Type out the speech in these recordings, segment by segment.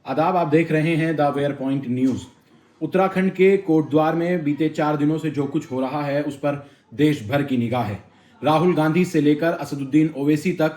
आदाब, आप देख रहे हैं the where point news. Uttarakhand के कोटद्वार में बीते 4 दिनों से जो कुछ हो रहा है उस पर देश भर की निगाह है। राहुल गांधी से लेकर असदुद्दीन ओवैसी तक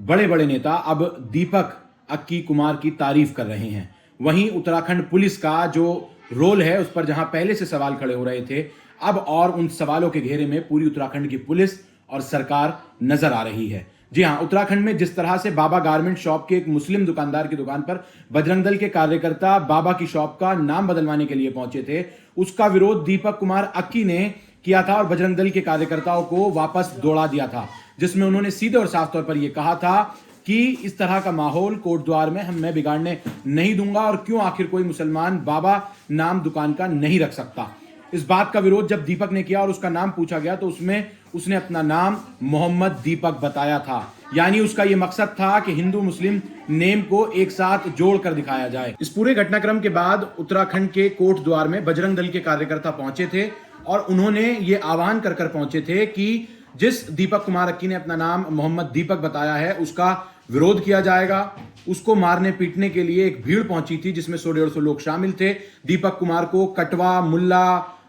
बड़े बड़े नेता अब दीपक अक्की कुमार की तारीफ कर रहे हैं। वहीं उत्तराखंड पुलिस का जो रोल है उस पर जहां पहले से सवाल खड़े हो रहे थे, अब और उन सवालों के घेरे में पूरी उत्तराखंड की पुलिस और सरकार नजर आ रही है। जी हां, उत्तराखंड में जिस तरह से बाबा गारमेंट शॉप के एक मुस्लिम दुकानदार की दुकान पर बजरंग दल के कार्यकर्ता बाबा की शॉप का नाम बदलवाने के लिए पहुंचे थे, उसका विरोध दीपक कुमार अक्की ने किया था और बजरंग दल के कार्यकर्ताओं को वापस दौड़ा दिया था, जिसमें उन्होंने सीधे और साफ तौर पर यह कहा था कि इस तरह का माहौल कोटद्वार में मैं बिगाड़ने नहीं दूंगा और क्यों आखिर कोई मुसलमान बाबा नाम दुकान का नहीं रख सकता। इस बात का विरोध जब दीपक ने किया और उसका नाम पूछा गया तो उसमें उसने अपना नाम मोहम्मद दीपक बताया था। यानी उसका यह मकसद था कि हिंदू मुस्लिम नेम को एक साथ जोड़कर दिखाया जाए। इस पूरे घटनाक्रम के बाद उत्तराखंड के कोटद्वार में बजरंग दल के कार्यकर्ता पहुंचे थे और उन्होंने ये आह्वान कर पहुंचे थे कि जिस दीपक कुमार अक्की ने अपना नाम मोहम्मद दीपक बताया है उसका विरोध किया जाएगा। उसको मारने पीटने के लिए एक भीड़ पहुंची थी जिसमें 100-150 लोग शामिल थे। दीपक कुमार को कटवा, मुल्ला,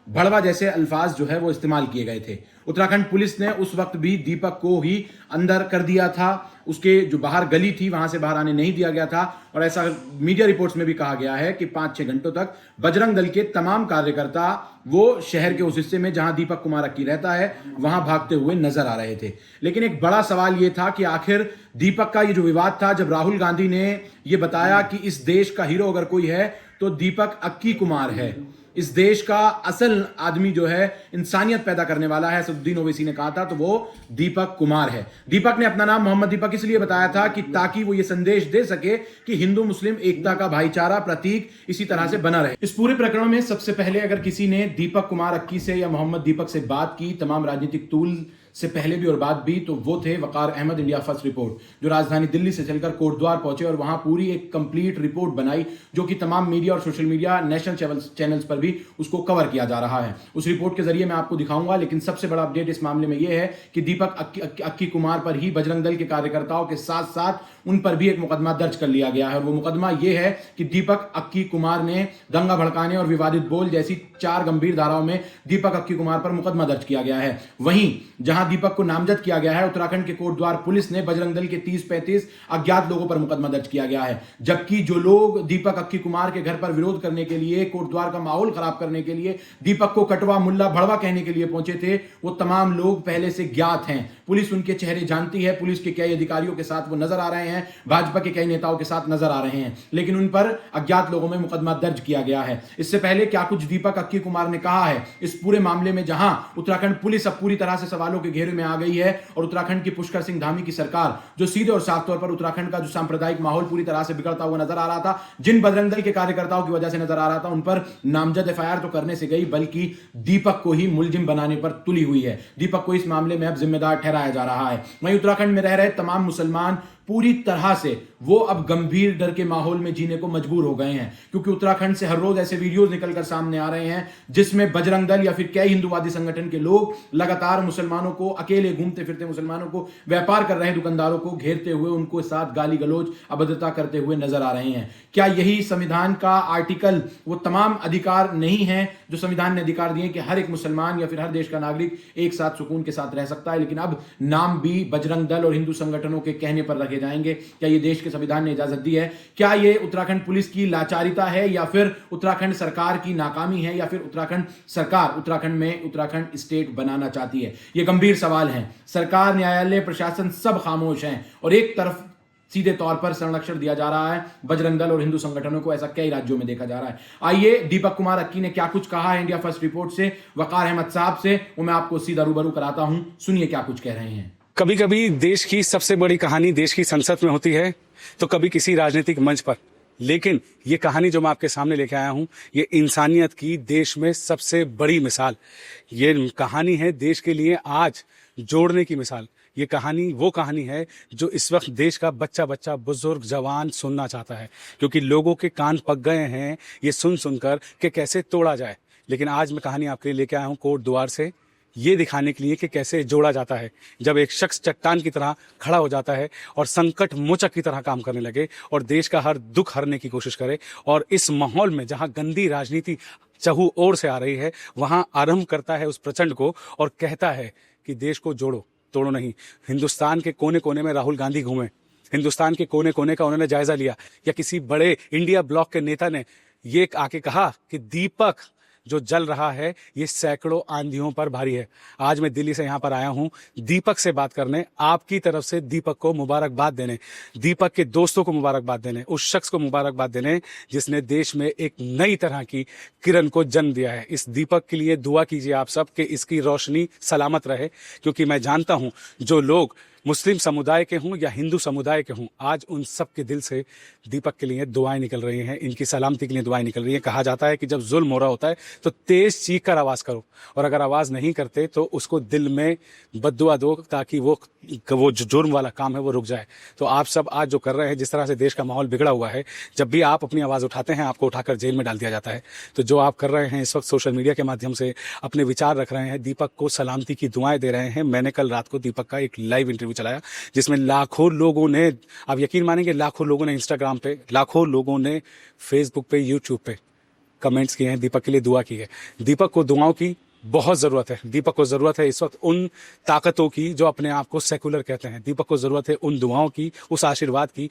भड़वा जैसे अल्फाज जो है वो इस्तेमाल किए गए थे। उत्तराखंड पुलिस ने उस वक्त भी दीपक को ही अंदर कर दिया था, उसके जो बाहर गली थी वहां से बाहर आने नहीं दिया गया था और ऐसा मीडिया रिपोर्ट्स में भी कहा गया है कि 5-6 घंटों तक बजरंग दल के तमाम कार्यकर्ता वो शहर के उस हिस्से में जहां दीपक कुमार अक्की रहता है वहां भागते हुए नजर आ रहे थे। लेकिन एक बड़ा सवाल यह था कि आखिर दीपक का ये जो विवाद था, जब राहुल गांधी ने यह बताया कि इस देश का हीरो अगर कोई है तो दीपक अक्की कुमार है, इस देश का असल आदमी जो है इंसानियत पैदा करने वाला है, असदुद्दीन ओवैसी ने कहा था, तो वो दीपक कुमार है। दीपक ने अपना नाम मोहम्मद दीपक इसलिए बताया था कि ताकि वो ये संदेश दे सके कि हिंदू मुस्लिम एकता का भाईचारा प्रतीक इसी तरह से बना रहे। इस पूरे प्रकरण में सबसे पहले अगर किसी ने दीपक कुमार अक्की से या मोहम्मद दीपक से बात की, तमाम राजनीतिक तूल से पहले भी और बाद भी, तो वो थे वकार अहमद, इंडिया फर्स्ट रिपोर्ट, जो राजधानी दिल्ली से चलकर कोटद्वार पहुंचे और वहां पूरी एक कंप्लीट रिपोर्ट बनाई जो कि तमाम मीडिया और सोशल मीडिया नेशनल चैनल्स पर भी उसको कवर किया जा रहा है। उस रिपोर्ट के जरिए मैं आपको दिखाऊंगा, लेकिन सबसे बड़ा अपडेट इस मामले में यह है कि दीपक अक्की कुमार पर ही बजरंग दल के कार्यकर्ताओं के साथ साथ उन पर भी एक मुकदमा दर्ज कर लिया गया है और वो मुकदमा यह है कि दीपक अक्की कुमार ने दंगा भड़काने और विवादित बोल जैसी 4 गंभीर धाराओं में दीपक अक्की कुमार पर मुकदमा दर्ज किया गया है। वहीं जहां दीपक को नामजद किया गया है, उत्तराखंड के कोटद्वार पुलिस ने बजरंग दल के 30-35 अज्ञात लोगों पर मुकदमा दर्ज किया गया है। जबकि जो लोग दीपक अक्की कुमार के घर पर विरोध करने के लिए, कोटद्वार का माहौल खराब करने के लिए, दीपक को कटवा, मुल्ला, भड़वा कहने के लिए पहुंचे थे, वो तमाम लोग पहले से ज्ञात हैं। पुलिस उनके चेहरे जानती है, पुलिस के कई अधिकारियों के साथ वो नजर आ रहे हैं, भाजपा के कई नेताओं के साथ नजर आ रहे हैं, लेकिन उन पर अज्ञात लोगों में मुकदमा दर्ज किया गया है। इससे पहले क्या कुछ दीपक अक्की कुमार ने कहा है इस पूरे मामले में, जहां उत्तराखंड पुलिस अब पूरी तरह से सवालों के घेरे में आ गई है और उत्तराखंड की पुष्कर सिंह धामी की सरकार जो सीधे और साफ तौर पर उत्तराखंड का जो सांप्रदायिक माहौल पूरी तरह से बिगड़ता हुआ नजर आ रहा था, जिन बजरंग दल के कार्यकर्ताओं की वजह से नजर आ रहा था, उन पर नामजद एफआईआर तो करने से गई बल्कि दीपक को ही मुलजिम बनाने पर तुली हुई है। दीपक को इस मामले में अब जिम्मेदार ठहराया जा रहा है। वहीं उत्तराखंड में रह रहे तमाम मुसलमान पूरी तरह से वो अब गंभीर डर के माहौल में जीने को मजबूर हो गए हैं, क्योंकि उत्तराखंड से हर रोज ऐसे वीडियोस निकलकर सामने आ रहे हैं जिसमें बजरंग दल या फिर कई हिंदुवादी संगठन के लोग लगातार मुसलमानों को, अकेले घूमते फिरते मुसलमानों को, व्यापार कर रहे दुकानदारों को घेरते हुए उनको साथ गाली गलौज, अभद्रता करते हुए नजर आ रहे हैं। क्या यही संविधान का आर्टिकल वो तमाम अधिकार नहीं है जो संविधान ने अधिकार दिए कि हर एक मुसलमान या फिर हर देश का नागरिक एक साथ सुकून के साथ रह सकता है, लेकिन अब नाम भी बजरंग दल और हिंदू संगठनों के कहने पर रखे जाएंगे? क्या ये देश के संविधान ने इजाजत दी है? क्या ये उत्तराखंड पुलिस की लाचारिता है या फिर उत्तराखंड सरकार की नाकामी है या फिर उत्तराखंड सरकार उत्तराखंड में उत्तराखंड स्टेट बनाना चाहती है? ये गंभीर सवाल हैं। सरकार, न्यायालय, प्रशासन सब खामोश हैं और एक तरफ सीधे तौर पर संरक्षण दिया जा रहा है बजरंग दल और हिंदू संगठनों को। ऐसा कई राज्यों में देखा जा रहा है। आइए दीपक कुमार अक्की ने क्या कुछ कहा है इंडिया फर्स्ट रिपोर्ट से वकार अहमद साहब से, वो मैं आपको सीधा रूबरू कराता हूं। सुनिए क्या कुछ कह रहे हैं। कभी कभी देश की सबसे बड़ी कहानी देश की संसद में होती है, तो कभी किसी राजनीतिक मंच पर, लेकिन ये कहानी जो मैं आपके सामने लेके आया हूं, ये इंसानियत की देश में सबसे बड़ी मिसाल। ये कहानी है देश के लिए आज जोड़ने की मिसाल। ये कहानी वो कहानी है जो इस वक्त देश का बच्चा बच्चा, बुजुर्ग, जवान सुनना चाहता है, क्योंकि लोगों के कान पक गए हैं ये सुन सुनकर कि कैसे तोड़ा जाए। लेकिन आज मैं कहानी आपके लिए लेके आया हूँ कोटद्वार से, ये दिखाने के लिए कि कैसे जोड़ा जाता है। जब एक शख्स चट्टान की तरह खड़ा हो जाता है और संकट मोचक की तरह काम करने लगे और देश का हर दुख हरने की कोशिश करे, और इस माहौल में जहां गंदी राजनीति चहु ओर से आ रही है, वहां आरंभ करता है उस प्रचंड को और कहता है कि देश को जोड़ो, तोड़ो नहीं। हिंदुस्तान के कोने कोने में राहुल गांधी घूमे, हिंदुस्तान के कोने कोने का उन्होंने जायजा लिया, या किसी बड़े इंडिया ब्लॉक के नेता ने ये आके कहा कि दीपक जो जल रहा है ये सैकड़ों आंधियों पर भारी है। आज मैं दिल्ली से यहाँ पर आया हूँ दीपक से बात करने, आपकी तरफ से दीपक को मुबारकबाद देने, दीपक के दोस्तों को मुबारकबाद देने, उस शख्स को मुबारकबाद देने जिसने देश में एक नई तरह की किरण को जन्म दिया है। इस दीपक के लिए दुआ कीजिए आप सब कि इसकी रोशनी सलामत रहे, क्योंकि मैं जानता हूँ जो लोग मुस्लिम समुदाय के हों या हिंदू समुदाय के हों, आज उन सब के दिल से दीपक के लिए दुआएं निकल रही हैं, इनकी सलामती के लिए दुआएं निकल रही हैं। कहा जाता है कि जब जुल्म हो रहा होता है तो तेज चीख कर आवाज़ करो, और अगर आवाज़ नहीं करते तो उसको दिल में बद्दुआ दो ताकि वो जो जुर्म वाला काम है वो रुक जाए। तो आप सब आज जो कर रहे हैं, जिस तरह से देश का माहौल बिगड़ा हुआ है, जब भी आप अपनी आवाज़ उठाते हैं आपको उठाकर जेल में डाल दिया जाता है। तो जो आप कर रहे हैं इस वक्त सोशल मीडिया के माध्यम से अपने विचार रख रहे हैं, दीपक को सलामती की दुआएं दे रहे हैं। मैंने कल रात को दीपक का एक लाइव इंटरव्यू चलाया जिसमें लाखों लोगों ने, आप यकीन मानेंगे, लाखों लोगों ने इंस्टाग्राम पे, लाखों लोगों ने फेसबुक पे, यूट्यूब पे कमेंट्स किए हैं, दीपक के लिए दुआ की है। दीपक को दुआओं की बहुत ज़रूरत है। दीपक को ज़रूरत है इस वक्त उन ताकतों की जो अपने आप को सेकुलर कहते हैं। दीपक को ज़रूरत है उन दुआओं की, उस आशीर्वाद की,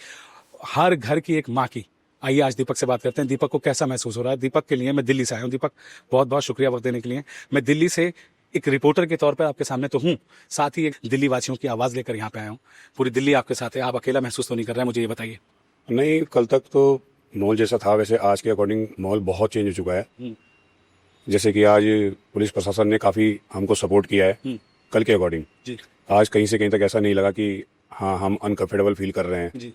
हर घर की एक माँ की। आइए आज दीपक से बात करते हैं, दीपक को कैसा महसूस हो रहा है। दीपक के लिए मैं दिल्ली से आया हूँ। दीपक, बहुत बहुत शुक्रिया वक्त देने के लिए। मैं दिल्ली से एक रिपोर्टर के तौर पर आपके सामने तो हूँ, साथ ही एक दिल्ली वासियों की आवाज़ लेकर यहाँ पे आया हूँ। पूरी दिल्ली आपके साथ है, आप अकेला महसूस तो नहीं कर रहे हैं, मुझे ये बताइए। नहीं, कल तक तो माहौल जैसा था, वैसे आज के अकॉर्डिंग माहौल बहुत चेंज हो चुका है। जैसे कि आज पुलिस प्रशासन ने काफ़ी हमको सपोर्ट किया है कल के अकॉर्डिंग जी। आज कहीं से कहीं तक ऐसा नहीं लगा कि हाँ हम अनकंफर्टेबल फील कर रहे हैं जी।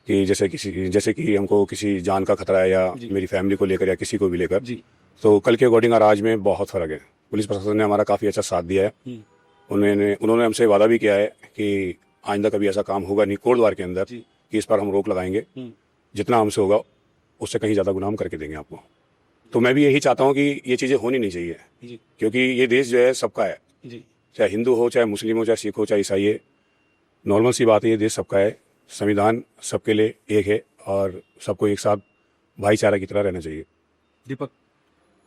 कि जैसे कि हमको किसी जान का खतरा है या मेरी फैमिली को लेकर या किसी को भी लेकर जी। तो कल के अकॉर्डिंग और आज में बहुत फ़र्क है। पुलिस प्रशासन ने हमारा काफ़ी अच्छा साथ दिया है। उन्होंने हमसे वादा भी किया है कि आइंदा कभी ऐसा काम होगा नहीं कोटद्वार के अंदर कि इस पर हम रोक लगाएंगे। जितना हमसे होगा उससे कहीं ज़्यादा गुनाह हम करके देंगे आपको। तो मैं भी यही चाहता हूँ कि ये चीज़ें होनी नहीं चाहिए जी। क्योंकि ये देश जो है सबका है जी। चाहे हिंदू हो, चाहे मुस्लिम हो, चाहे सिख हो, चाहे ईसाई है, नॉर्मल सी बात है, ये देश सबका है। संविधान सबके लिए एक है और सबको एक साथ भाईचारा की तरह रहना चाहिए। दीपक,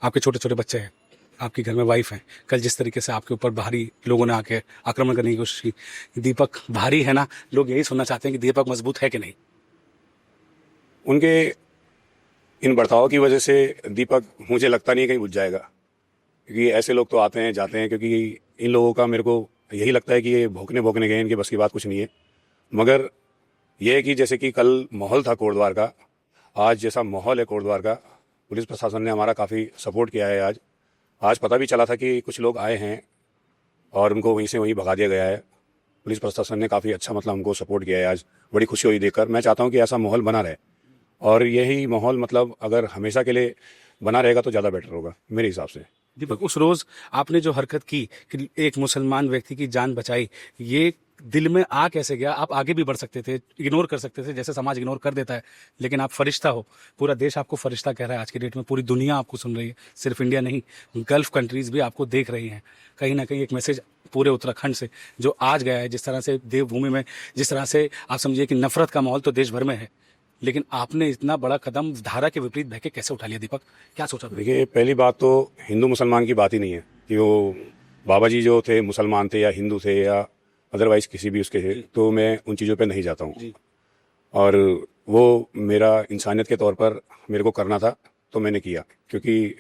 आपके छोटे छोटे बच्चे हैं, आपके घर में वाइफ है, कल जिस तरीके से आपके ऊपर बाहरी लोगों ने आके आक्रमण करने की कोशिश की, दीपक भारी है ना? लोग यही सुनना चाहते हैं कि दीपक मजबूत है कि नहीं। उनके इन बर्ताव की वजह से दीपक मुझे लगता नहीं कहीं बुझ जाएगा, क्योंकि ऐसे लोग तो आते हैं जाते हैं। क्योंकि इन लोगों का मेरे को यही लगता है कि ये भोंकने गए, इनके बस की बात कुछ नहीं है। मगर ये है कि जैसे कि कल माहौल था कोटद्वार का, आज जैसा माहौल है कोटद्वार का, पुलिस प्रशासन ने हमारा काफ़ी सपोर्ट किया है। आज पता भी चला था कि कुछ लोग आए हैं और उनको वहीं से वहीं भगा दिया गया है। पुलिस प्रशासन ने काफ़ी अच्छा मतलब हमको सपोर्ट किया है। आज बड़ी खुशी हुई देखकर। मैं चाहता हूँ कि ऐसा माहौल बना रहे और यही माहौल मतलब अगर हमेशा के लिए बना रहेगा तो ज़्यादा बेटर होगा मेरे हिसाब से। दीपक, उस रोज़ आपने जो हरकत की कि एक मुसलमान व्यक्ति की जान बचाई, ये दिल में आ कैसे गया? आप आगे भी बढ़ सकते थे, इग्नोर कर सकते थे जैसे समाज इग्नोर कर देता है, लेकिन आप फरिश्ता हो। पूरा देश आपको फरिश्ता कह रहा है आज की डेट में, पूरी दुनिया आपको सुन रही है, सिर्फ इंडिया नहीं, गल्फ कंट्रीज भी आपको देख रही हैं। कहीं ना कहीं एक मैसेज पूरे उत्तराखंड से जो आज गया है, जिस तरह से देवभूमि में, जिस तरह से आप समझिए कि नफरत का माहौल तो देश भर में है, लेकिन आपने इतना बड़ा कदम धारा के विपरीत बह के कैसे उठा लिया दीपक? क्या सोचा? देखिए, पहली बात तो हिंदू मुसलमान की बात ही नहीं है कि वो बाबा जी जो थे मुसलमान थे या हिंदू थे या अदरवाइज किसी भी उसके थे, तो मैं उन चीज़ों पे नहीं जाता हूँ। और वो मेरा इंसानियत के तौर पर मेरे को करना था तो मैंने किया, क्योंकि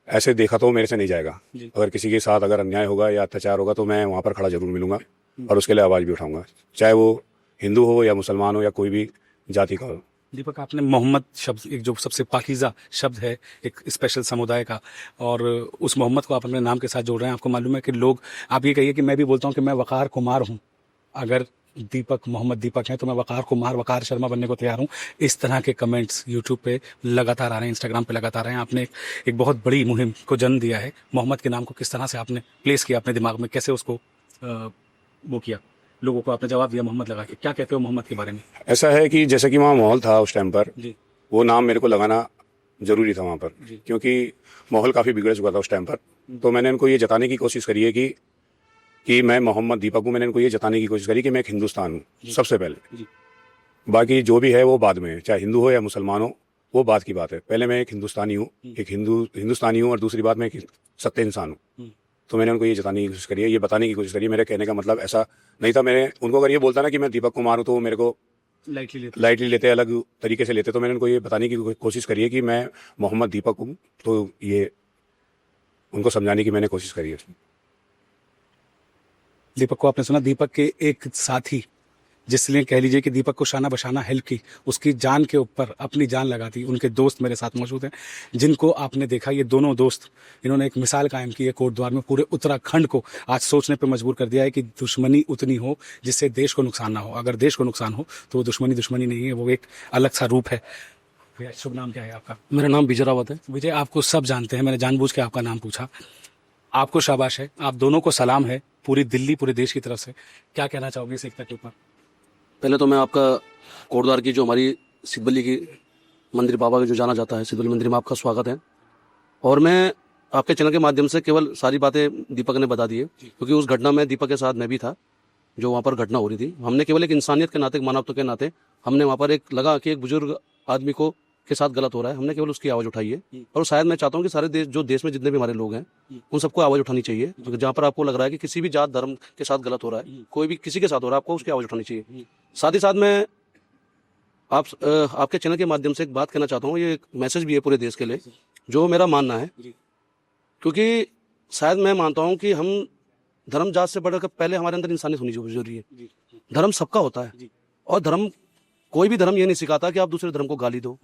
ऐसे देखा तो मेरे से नहीं जाएगा। अगर किसी के साथ अगर अन्याय होगा या अत्याचार होगा तो मैं वहाँ पर खड़ा जरूर मिलूंगा और उसके लिए आवाज़ भी उठाऊंगा, चाहे वो हिंदू हो या मुसलमान हो या कोई भी जाति का हो। दीपक, आपने मोहम्मद शब्द, एक जो सबसे पाकीज़ा शब्द है एक स्पेशल समुदाय का, और उस मोहम्मद को आप अपने नाम के साथ जोड़ रहे हैं। आपको मालूम है कि लोग, आप ये कहिए कि मैं भी बोलता हूँ कि मैं वकार कुमार हूँ, अगर दीपक मोहम्मद दीपक हैं तो मैं वकार कुमार, वकार शर्मा बनने को तैयार हूँ। इस तरह के कमेंट्स यूट्यूब पे लगातार आ रहे हैं, इंस्टाग्राम पे लगातार आ रहे हैं। आपने एक बहुत बड़ी मुहिम को जन्म दिया है। मोहम्मद के नाम को किस तरह से आपने प्लेस किया अपने दिमाग में, कैसे उसको वो किया, लोगों को आपने जवाब दिया मोहम्मद लगा के? क्या कहते हो मोहम्मद के बारे में? ऐसा है कि जैसे कि वहाँ माहौल था उस टाइम पर, वो नाम मेरे को लगाना जरूरी था वहाँ पर, क्योंकि माहौल काफ़ी बिगड़ चुका था उस टाइम पर। तो मैंने इनको ये जताने की कोशिश करी है कि मैं मोहम्मद दीपक हूँ। मैंने इनको ये जताने की कोशिश करी कि मैं एक हिंदुस्तान हूँ सबसे पहले। बाकी जो भी है वो बाद में, चाहे हिंदू हो या मुसलमान हो, वो बात की बात है। पहले मैं एक हिंदुस्तानी हूँ, एक हिंदुस्तानी हूँ, और दूसरी बात मैं एक सत्य इंसान हूँ। तो मैंने उनको ये जताने की कोशिश करी है, ये बताने की कोशिश करी है। मेरे कहने का मतलब ऐसा नहीं था। मैंने उनको अगर ये बोलता ना कि मैं दीपक कुमार हूँ तो वो मेरे को लाइटली लेते, अलग तरीके से लेते। तो मैंने उनको ये बताने की कोशिश करी है कि मैं मोहम्मद दीपक हूँ। तो ये उनको समझाने की मैंने कोशिश करी है। दीपक को आपने सुना, दीपक के एक साथी, जिसने कह लीजिए कि दीपक को शाना बशाना हेल्प की, उसकी जान के ऊपर अपनी जान लगा दी, उनके दोस्त मेरे साथ मौजूद हैं, जिनको आपने देखा। ये दोनों दोस्त, इन्होंने एक मिसाल कायम की है कोटद्वार में, पूरे उत्तराखंड को आज सोचने पर मजबूर कर दिया है कि दुश्मनी उतनी हो जिससे देश को नुकसान ना हो। अगर देश को नुकसान हो तो वो दुश्मनी नहीं है, वो एक अलग सा रूप है। भैया, शुभ नाम क्या है आपका? मेरा नाम विजय रावत है। विजय, आपको सब जानते हैं, मैंने जानबूझ के आपका नाम पूछा। आपको शाबाश है, आप दोनों को सलाम है पूरी दिल्ली, पूरे देश की तरफ से। क्या कहना चाहोगे इस एकता के ऊपर? पहले तो मैं आपका कोटद्वार की जो हमारी सिद्धबली की मंदिर बाबा का जो जाना जाता है, सिद्धबली मंदिर में आपका स्वागत है। और मैं आपके चैनल के माध्यम से केवल सारी बातें दीपक ने बता दी है, क्योंकि उस घटना में दीपक के साथ मैं भी था, जो वहाँ पर घटना हो रही थी। हमने केवल एक इंसानियत के नाते, मानवता के नाते, हमने वहाँ पर एक लगा कि एक बुजुर्ग आदमी को के साथ गलत हो रहा है, हमने केवल उसकी आवाज़ उठाई है। और शायद मैं चाहता हूँ कि सारे देश, जो देश में जितने भी हमारे लोग हैं, उन सबको आवाज़ उठानी चाहिए। क्योंकि जहाँ पर आपको लग रहा है कि किसी भी जात धर्म के साथ गलत हो रहा है, कोई भी किसी के साथ हो रहा है, आपको उसकी आवाज़ उठानी चाहिए। साथ ही साथ मैं आपके चैनल के माध्यम से एक बात कहना चाहता हूँ, ये एक मैसेज भी है पूरे देश के लिए, जो मेरा मानना है। क्योंकि शायद मैं मानता हूँ कि हम धर्म जात से बढ़कर पहले हमारे अंदर इंसानियत होनी जरूरी है। धर्म सबका होता है, और धर्म, कोई भी धर्म ये नहीं सिखाता कि आप दूसरे धर्म को गाली दो,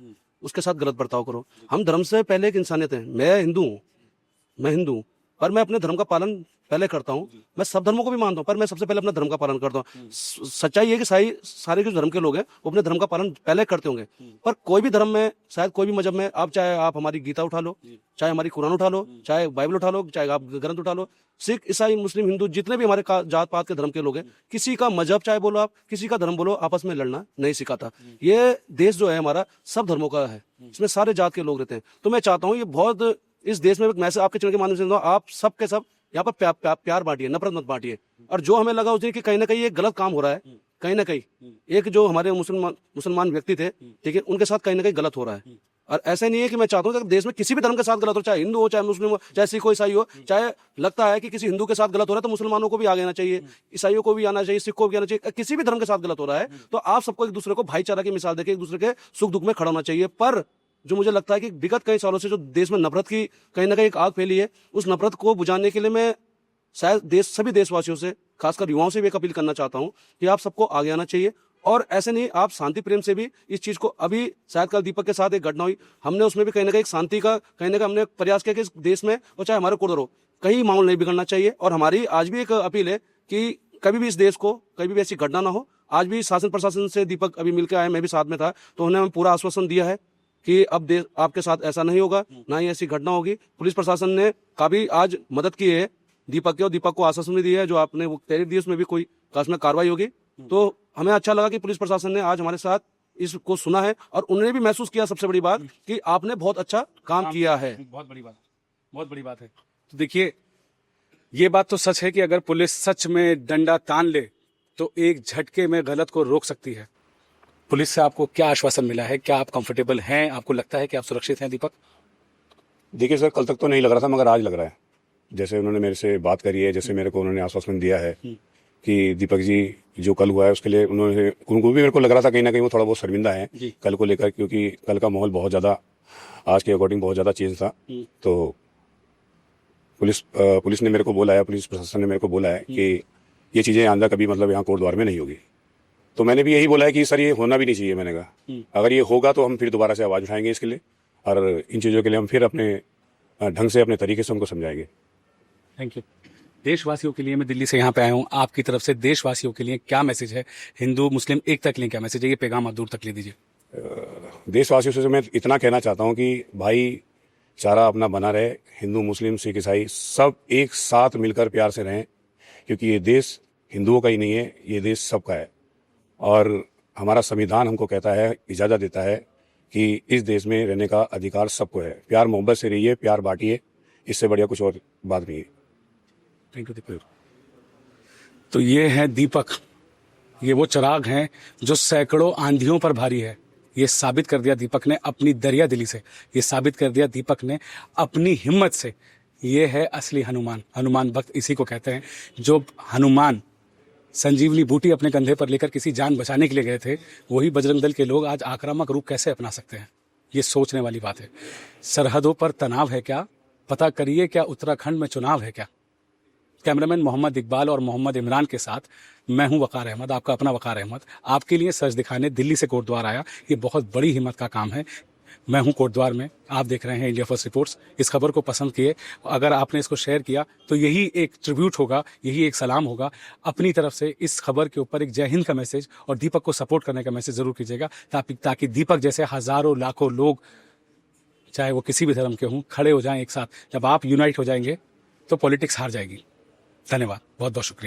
उसके साथ गलत बर्ताव करो। हम धर्म से पहले एक इंसानियत है। मैं हिंदू हूँ, पर मैं अपने धर्म का पालन पहले करता हूँ। मैं सब धर्मों को भी मानता हूँ, पर मैं सबसे पहले अपने धर्म का पालन करता हूँ। सच्चाई है कि सारे जो धर्म के लोग हैं वो अपने धर्म का पालन पहले करते होंगे। पर कोई भी धर्म में, शायद कोई भी मजहब में, आप हमारी गीता उठा लो, चाहे हमारी कुरान उठा लो, चाहे बाइबल उठा लो, चाहे आप ग्रंथ उठा लो, सिख, ईसाई, मुस्लिम, हिंदू, जितने भी हमारे जात पात के धर्म के लोग हैं, किसी का मजहब चाहे बोलो आप, किसी का धर्म बोलो, आपस में लड़ना नहीं सिखाता। ये देश जो है हमारा सब धर्मों का है, इसमें सारे जात के लोग रहते हैं। तो मैं चाहता हूँ ये बहुत, इस देश में मैसेज आपके चैनल के माध्यम से दूंगा, आप सब के सब यहाँ पर प्यार बांटिए, नफरत मत बांटिए। और जो हमें लगा उस दिन कि कहीं ना कहीं एक गलत काम हो रहा है, कहीं ना कहीं एक जो हमारे मुसलमान व्यक्ति थे, ठीक है, उनके साथ कहीं ना कहीं गलत हो रहा है। और ऐसा नहीं है कि मैं चाहता हूँ कि देश में किसी भी धर्म के साथ गलत हो, चाहे हिंदू हो, चाहे मुस्लिम हो, चाहे सिख हो, ईसाई हो, चाहे लगता है कि किसी हिंदू के साथ गलत हो रहा है तो मुसलमानों को भी आगे आना चाहिए, ईसाइयों को भी आना चाहिए, सिख को भी आना चाहिए। किसी भी धर्म के साथ गलत हो रहा है तो आप सबको एक दूसरे को भाईचारा की मिसाल देकर एक दूसरे के सुख दुख में खड़ा होना चाहिए। पर जो मुझे लगता है कि विगत कई सालों से जो देश में नफरत की कहीं ना कहीं एक आग फैली है, उस नफरत को बुझाने के लिए मैं शायद सभी देशवासियों से, खासकर युवाओं से भी एक अपील करना चाहता हूं कि आप सबको आगे आना चाहिए। और ऐसे नहीं, आप शांति प्रेम से भी इस चीज को, अभी शायद कल दीपक के साथ एक घटना हुई, हमने उसमें भी कहीं ना कहीं शांति का कहीं ना कहीं हमने प्रयास किया कि इस देश में, और चाहे हमारे कोडर हो, कहीं माहौल नहीं बिगड़ना चाहिए। और हमारी आज भी एक अपील है कि कभी भी इस देश को कभी भी ऐसी घटना ना हो। आज भी शासन प्रशासन से दीपक अभी मिलकर आए, मैं भी साथ में था, तो उन्हें हमें पूरा आश्वासन दिया है कि अब आपके साथ ऐसा नहीं होगा, ना ही ऐसी घटना होगी। पुलिस प्रशासन ने काफी आज मदद की है दीपक के, और दीपक को आश्वासन भी दिया है, जो आपने वो तहरीर दी उसमें भी कोई खास में कार्रवाई होगी। तो हमें अच्छा लगा कि पुलिस प्रशासन ने आज हमारे साथ इसको सुना है, और उन्होंने भी महसूस किया, सबसे बड़ी बात, कि आपने बहुत अच्छा काम किया है। बहुत बड़ी बात है। तो देखिए, ये बात तो सच है कि अगर पुलिस सच में डंडा तान ले तो एक झटके में गलत को रोक सकती है। पुलिस से आपको क्या आश्वासन मिला है? क्या आप कंफर्टेबल हैं? आपको लगता है कि आप सुरक्षित हैं दीपक? देखिए सर, कल तक तो नहीं लग रहा था, मगर आज लग रहा है। जैसे उन्होंने मेरे से बात करी है, जैसे मेरे को उन्होंने आश्वासन दिया है कि दीपक जी जो कल हुआ है उसके लिए उनको भी मेरे को लग रहा था कहीं ना कहीं वो थोड़ा बहुत शर्मिंदा है कल को लेकर, क्योंकि कल का माहौल बहुत ज़्यादा आज के अकॉर्डिंग बहुत ज़्यादा चेंज था। तो पुलिस ने मेरे को बोला है, पुलिस प्रशासन ने मेरे को बोला है कि ये चीज़ें आंदा कभी मतलब यहाँ कोटद्वार में नहीं होगी। तो मैंने भी यही बोला है कि सर ये होना भी नहीं चाहिए। मैंने कहा अगर ये होगा तो हम फिर दोबारा से आवाज़ उठाएंगे इसके लिए, और इन चीज़ों के लिए हम फिर अपने ढंग से, अपने तरीके से उनको समझाएंगे। Thank you. देशवासियों के लिए, मैं दिल्ली से यहाँ पे आया हूँ, आपकी तरफ से देशवासियों के लिए क्या मैसेज है? हिंदू मुस्लिम एकता के लिए क्या मैसेज है? ये पैगाम आप दूर तक ले दीजिए। देशवासियों से मैं इतना कहना चाहता हूँ कि भाई चारा अपना बना रहे, हिंदू मुस्लिम सिख ईसाई सब एक साथ मिलकर प्यार से रहें, क्योंकि ये देश हिंदुओं का ही नहीं है, ये देश सबका है। और हमारा संविधान हमको कहता है, इजाज़त देता है कि इस देश में रहने का अधिकार सबको है। प्यार मोहब्बत से रहिए, प्यार बांटिए, इससे बढ़िया कुछ और बात नहीं है। थैंक यू दीपक। तो ये है दीपक, ये वो चिराग हैं जो सैकड़ों आंधियों पर भारी है। ये साबित कर दिया दीपक ने अपनी दरिया दिली से, ये साबित कर दिया दीपक ने अपनी हिम्मत से। ये है असली हनुमान। हनुमान भक्त इसी को कहते हैं। जो हनुमान संजीवनी बूटी अपने कंधे पर लेकर किसी जान बचाने के लिए गए थे, वही बजरंग दल के लोग आज आक्रामक रूप कैसे अपना सकते हैं। ये सोचने वाली बात है। सरहदों पर तनाव है क्या, पता करिए क्या उत्तराखंड में चुनाव है क्या। कैमरामैन मोहम्मद इकबाल और मोहम्मद इमरान के साथ मैं हूं वकार अहमद, आपका अपना वकार अहमद, आपके लिए सच दिखाने दिल्ली से कोटद्वार आया। ये बहुत बड़ी हिम्मत का काम है। मैं हूं कोटद्वार में, आप देख रहे हैं इंडिया फर्स्ट रिपोर्ट्स। इस खबर को पसंद किए, अगर आपने इसको शेयर किया तो यही एक ट्रिब्यूट होगा, यही एक सलाम होगा। अपनी तरफ से इस खबर के ऊपर एक जय हिंद का मैसेज और दीपक को सपोर्ट करने का मैसेज जरूर कीजिएगा, ताकि दीपक जैसे हजारों लाखों लोग, चाहे वो किसी भी धर्म के हों, खड़े हो जाएं एक साथ। जब आप यूनाइट हो जाएंगे तो पॉलिटिक्स हार जाएगी। धन्यवाद, बहुत बहुत शुक्रिया।